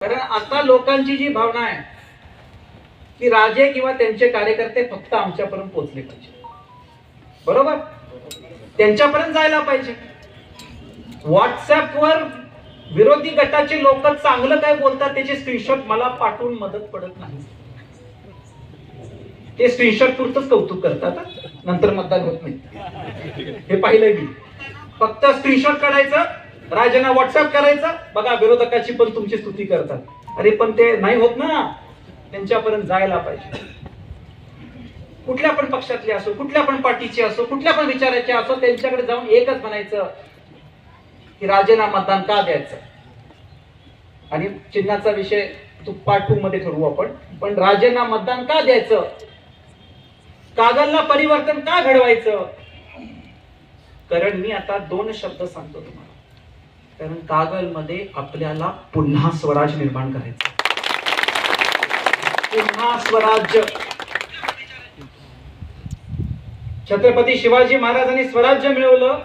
कारण आता लोकांची जी भावना आहे की राजे किंवा त्यांचे कार्यकर्ते फक्त आमच्यापर्यंत पोहोचले पाहिजे, बरोबर, त्यांच्यापर्यंत जायला पाहिजे. व्हॉट्सअपवर विरोधी गटाचे लोक चांगलं काय बोलतात त्याचे स्क्रीनशॉट मला पाठवून मदत पडत नाही. ते स्क्रीनशॉट पुरतच कौतुक करतात, नंतर मतदान होत नाही. हे पाहिलंय मी. फक्त स्क्रीनशॉट काढायचं, राजांना व्हॉट्सअप करायचं, बघा विरोधकाची पण तुमची स्तुती करतात. अरे पण ते नाही होत ना, त्यांच्यापर्यंत जायला पाहिजे. कुठल्या पण पक्षातले असो, कुठल्या पण पार्टीचे असो, कुठल्या पण विचाराचे असो, त्यांच्याकडे जाऊन एकच म्हणायचं की राजेंना मतदान का द्यायचं. आणि चिन्हाचा विषय पार्ट 2 मध्ये ठरवू आपण, पण राजेंना मतदान का द्यायचं, कागलला परिवर्तन का घडवायचं. कारण मी आता 2 शब्द सांगतो तुम्हाला, कारण कागलमध्ये आपल्याला पुन्हा स्वराज निर्माण करायचं, पुन्हा स्वराज्य. छत्रपती शिवाजी महाराजांनी स्वराज्य मिळवलं,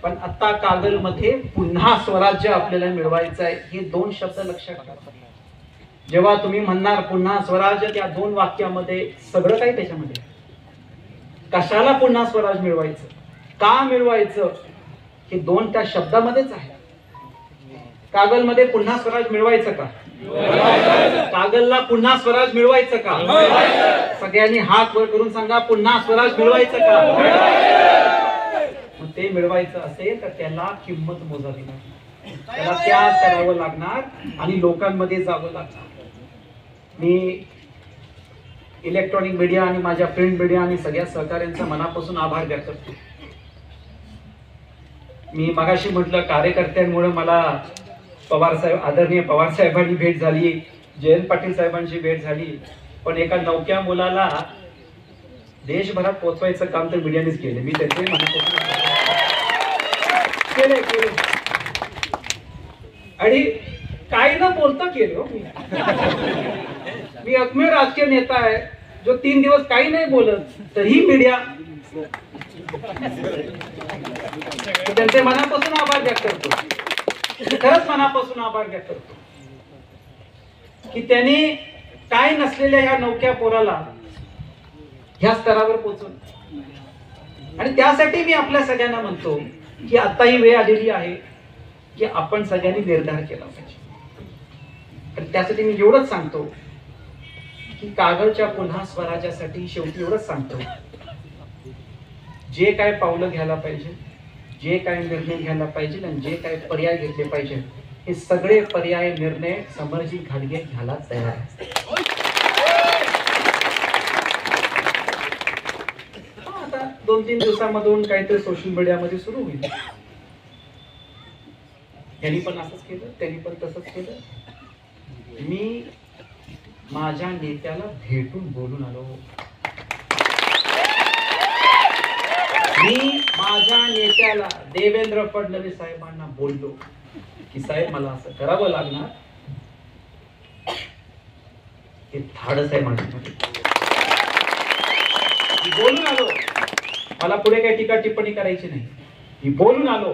पण आता कागलमध्ये पुन्हा स्वराज्य आपल्याला मिळवायचं आहे. हे 2 शब्द लक्षात ठेवा. जेव्हा तुम्ही म्हणणार पुन्हा स्वराज्य, त्या 2 वाक्यामध्ये सगळं काही त्याच्यामध्ये. कशाला पुन्हा स्वराज मिळवायचं, का मिळवायचं, हे 2 त्या शब्दामध्येच आहे. कागलमध्ये पुन्हा स्वराज मिळवायचं का, कागलला पुन्हा स्वराज मिळवायचं का, सगळ्यांनी हात वर करून सांगा, पुन्हा स्वराज मिळवायचं का. मग ते मिळवायचं असेल तर त्याला किंमत मोजावी लागणार, त्याला त्याग करावं लागणार आणि लोकांमध्ये जावं लागणार. मी इलेक्ट्रॉनिक मीडिया आणि माझ्या प्रिंट मीडिया आणि सगळ्या सहकाऱ्यांचा मनापासून आभार व्यक्त करतो. मी मगाशी म्हटलं कार्यकर्त्यांमुळे मला पवार साहेब, आदरणीय पवार साहेबांची भेट झाली, जयंत पाटील साहेबांची भेट झाली, पण एका नवक्या मुलाला देशभरात पोहोचवायचं काम तर मीडियानेच केले. मी त्याचे मनापासून केले आणि काही न बोलता केलं. मी एकमेव राजकीय नेता आहे जो 3 दिवस काही नाही बोलत तरी मीडिया. त्यांचे मनापासून आभार व्यक्त करतो, खरंच मनापासून आभार व्यक्त करतो की त्यांनी काय नसलेल्या ह्या नवख्या पोराला ह्या स्तरावर पोहोचवलं. आणि त्यासाठी मी आपल्या सगळ्यांना म्हणतो की आता ही वेळ आलेली आहे की आपण सगळ्यांनी निर्धार केला पाहिजे. आणि त्यासाठी मी एवढंच सांगतो की कागलच्या पुन्हा स्वराज्यासाठी शेवटी एवढंच सांगतो, जे काय पावलं घ्यायला पाहिजे, जे काय निर्णय घ्यायला पाहिजे आणि जे काय पर्याय घेतले पाहिजे, हे सगळे पर्याय निर्णय समरजी घाटगे घ्यायला तयार आहे. आता 2-3 दिवसामधून काहीतरी सोशल मीडियामध्ये सुरू होईल. त्यांनी पण असंच केलं, त्यांनी पण तसंच केलं. मी माझ्या नेत्याला भेटून बोलून आलो. मी माझ्या नेत्याला देवेंद्र फडणवीस साहेबांना बोललो की साहेब मला असं करावं लागणार, हे धाडस आहे माझ्यामध्ये. मी बोलून आलो, मला पुढे काही टीका टिप्पणी करायची नाही. मी बोलून आलो.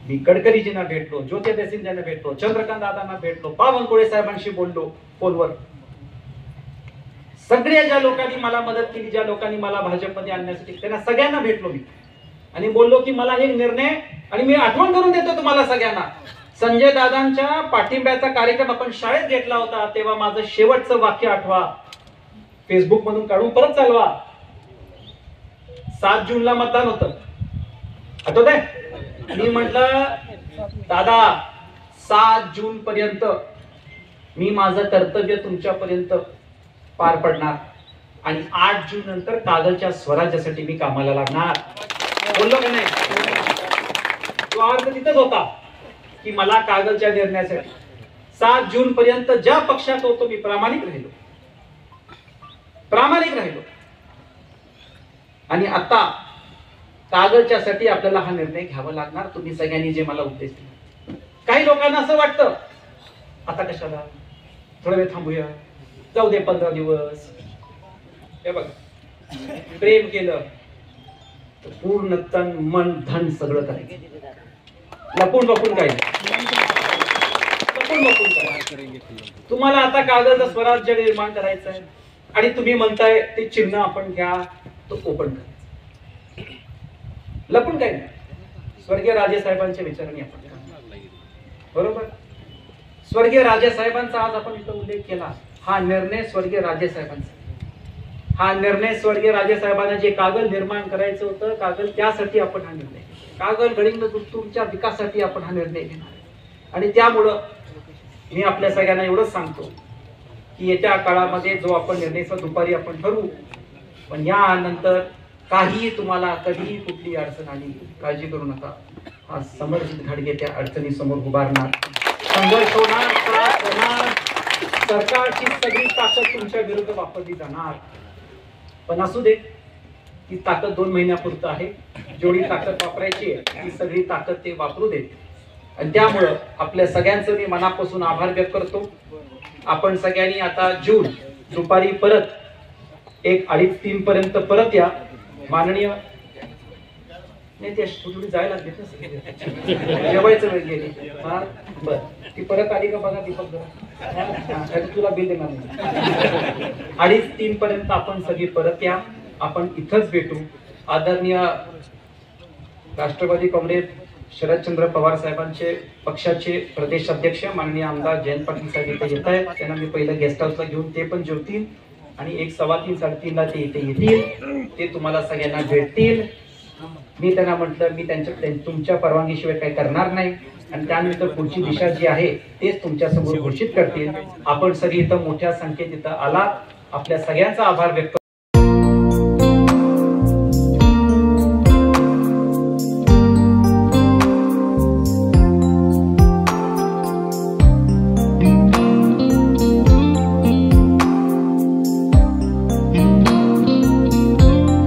मी गडकरीजींना भेटलो, ज्योतिरादित्य सिंधियांना भेटलो, चंद्रकांत दादांना भेटलो, बावनकुळे साहेबांशी बोललो फोनवर. सगळ्या ज्या लोकांनी मला मदत केली, ज्या लोकांनी मला भाजपमध्ये आणण्यासाठी, त्यांना सगळ्यांना भेटलो मी आणि बोललो की मला हे निर्णय, आणि मी आठवण करून देतो तुम्हाला सगळ्यांना, संजय दादांच्या पाठिंब्याचा कार्यक्रम आपण शाळेत घेतला होता, तेव्हा माझं शेवटचं वाक्य आठवा, फेसबुक मधून काढून परत चालवा. 7 जूनला मतदान होतं, आठवतंय? मी म्हटलं दादा 7 जून पर्यंत मी माझं कर्तव्य तुमच्यापर्यंत पार पडणार आणि 8 जून नंतर कागलच्या स्वराज्यासाठी मी कामाला लागणार. बोललो का नाही? तो अर्थ तिथंच होता की मला कागलच्या निर्णयासाठी 7 जून पर्यंत ज्या पक्षात होतो मी प्रामाणिक राहिलो. आणि आता कागलच्या साठी आपल्याला हा निर्णय घ्यावा लागणार. तुम्ही सगळ्यांनी जे मला उपदेश दिला, काही लोकांना असं वाटतं आता कशाला, थोडा वेळ थांबूया, जाऊ दे 15 दिवस. हे बघा, प्रेम केलं तर पूर्ण तन मन धन सगळं करायचं, लपून काय. ओपन करा. तुम्हाला आता कागदाचं स्वराज्य निर्माण करायचं आहे आणि तुम्ही म्हणताय ते चिन्ह आपण घ्या, तो ओपन करा. लपून काय नाही. स्वर्गीय राजेसाहेबांच्या विचारांनी आपण बरोबर. स्वर्गीय राजेसाहेबांचा आज आपण इथं उल्लेख केला. हा निर्णय स्वर्गीय राजेसाहेबांचा. हा निर्णय स्वर्गीय राजेसाहेबांना जे कागद निर्माण करायचं होतं, कागद त्यासाठी आपण हा निर्णय, कागद गडिंग तुमच्या विकासासाठी आपण हा निर्णय घेणार. आणि त्यामुळं मी आपल्या सगळ्यांना एवढंच सांगतो की येत्या काळामध्ये जो आपण निर्णय दुपारी आपण ठरवू, पण यानंतर काही तुम्हाला कधीही कुठली अडचण आली, काळजी करू नका. हा समर्जित घाटगे त्या अडचणी समोर उभारणार, संघर्ष होणार, त्रास होणार, सरकारची सगळी ताकद तुमच्या विरुद्ध वापरली जाणार. पण असू दे, ती ताकद 2 महिन्यापुरतं आहे. जेवढी ताकद वापरायची आहे ती सगळी ताकद ते वापरू देत. आणि त्यामुळं आपल्या सगळ्यांचं मी मनापासून आभार व्यक्त करतो. आपण सगळ्यांनी आता जून दुपारी परत 1, 2:30, 3 पर्यंत परत या. माननीय नाही ते थोडी जायला जेवायचं वेळ गेली. हा बर, ती परत आली का बघा दीपक जरा, तुला बिल देणार नाही. 2:30, 3 पर्यंत आपण सगळी परत या. आपण इथंच भेटू. आदरणीय राष्ट्रवादी काँग्रेस शरदचंद्र पवार साहेबांचे पक्षाचे प्रदेश अध्यक्ष माननीय आमदार जयंत पाटील साहेब इथे येत आहेत. त्यांना मी पहिलं गेस्ट हाऊसला घेऊन ते पण जेवतील आणि 1, 3:15, 3:30 ला ते इथे येतील. ते तुम्हाला सगळ्यांना भेटतील. मी त्यांना म्हटलं मी तुमच्या परवानगीशिवाय काही करणार नाही आणि त्यानंतर पुढची दिशा जी आहे तेच तुमच्या समोर घोषित करतील. आपण सगळी इथं मोठ्या संख्येत इथं आलात. आपल्या सगळ्यांचा आभार व्यक्त